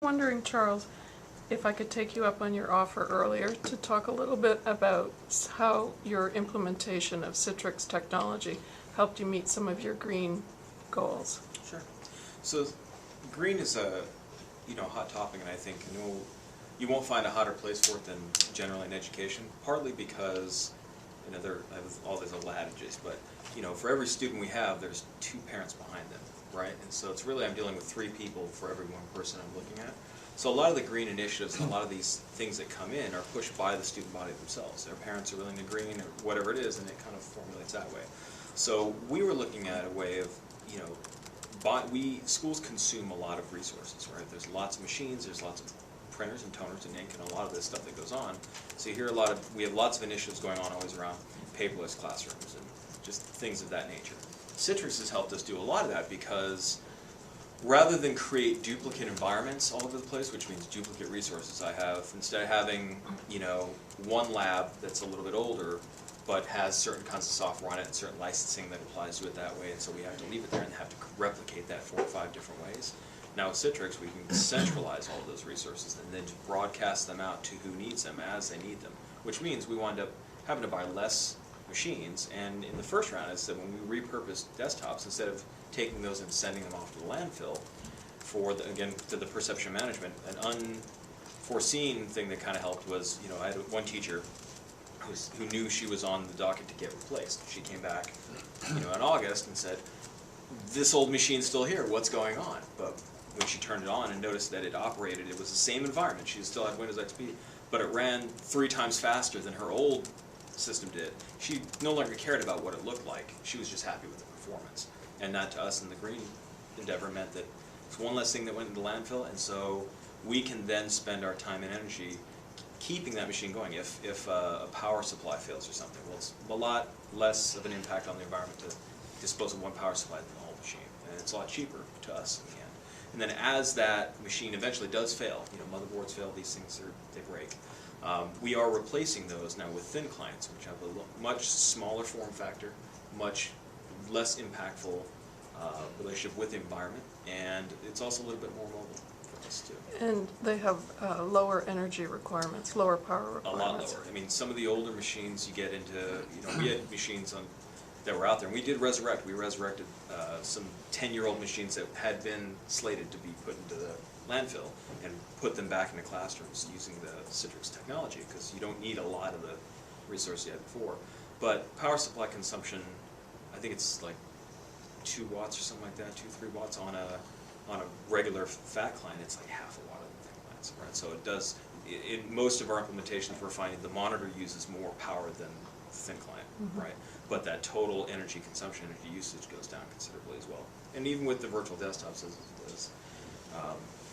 Wondering, Charles, if I could take you up on your offer earlier to talk a little bit about how your implementation of Citrix technology helped you meet some of your green goals. Sure. So green is a hot topic, and I think you won't find a hotter place for it than generally in education. Partly because there I have all these old adages, but for every student we have, there's 2 parents behind them, right? And so it's really I'm dealing with 3 people for every 1 person I'm looking at. So a lot of the green initiatives and a lot of these things that come in are pushed by the student body themselves. Their parents are willing to green or whatever it is, and it kind of formulates that way. So we were looking at a way of schools consume a lot of resources, right? There's lots of machines, there's lots of printers and toners and ink and a lot of this stuff that goes on. So you hear we have lots of initiatives going on always around paperless classrooms and just things of that nature. Citrix has helped us do a lot of that because rather than create duplicate environments all over the place, which means duplicate resources instead of having, one lab that's a little bit older but has certain kinds of software on it and certain licensing that applies to it that way, and so we have to leave it there and have to replicate that 4 or 5 different ways. Now with Citrix, we can centralize all of those resources and then just broadcast them out to who needs them as they need them, which means we wind up having to buy less machines. And in the first round, I said when we repurposed desktops, instead of taking those and sending them off to the landfill for, to the perception management, an unforeseen thing that kind of helped was, I had one teacher who knew she was on the docket to get replaced. She came back, in August and said, "This old machine's still here, what's going on?" But when she turned it on and noticed that it operated, it was the same environment. She still had Windows XP, but it ran 3 times faster than her old system did. She no longer cared about what it looked like. She was just happy with the performance. And that to us in the green endeavor meant that it's one less thing that went into landfill, and so we can then spend our time and energy keeping that machine going. If a power supply fails or something, well, it's a lot less of an impact on the environment to dispose of one power supply than the whole machine, and it's a lot cheaper to us in the end. And then as that machine eventually does fail, motherboards fail, these things they break. We are replacing those now with thin clients, which have a much smaller form factor, much less impactful relationship with the environment, and it's also a little bit more mobile for us too. And they have lower energy requirements, lower power requirements. A lot lower. I mean, some of the older machines you get into, we had machines that were out there, and we did resurrect. We resurrected some 10-year-old machines that had been slated to be put into the landfill and put them back into classrooms using the Citrix technology, because you don't need a lot of the resources you had before. But power supply consumption, I think it's like 2 watts or something like that, 2-3 watts on a regular fat client. It's like half a watt of the thin clients, right? So it does. In most of our implementations, we're finding the monitor uses more power than the thin client, right? But that total energy consumption, energy usage goes down considerably as well. And even with the virtual desktops, as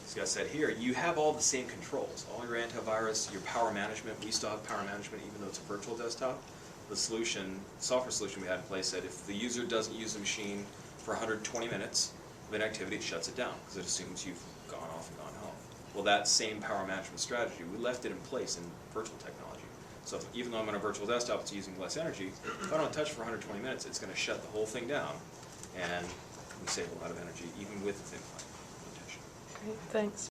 this guy said here, you have all the same controls. All your antivirus, your power management. We still have power management even though it's a virtual desktop. The software solution we had in place said if the user doesn't use the machine for 120 minutes of inactivity, it shuts it down because it assumes you've gone off and gone home. Well, that same power management strategy, we left it in place in virtual technology. So even though I'm on a virtual desktop, it's using less energy. If I don't touch for 120 minutes, it's going to shut the whole thing down, and we save a lot of energy even with the thin client implementation. Great, thanks.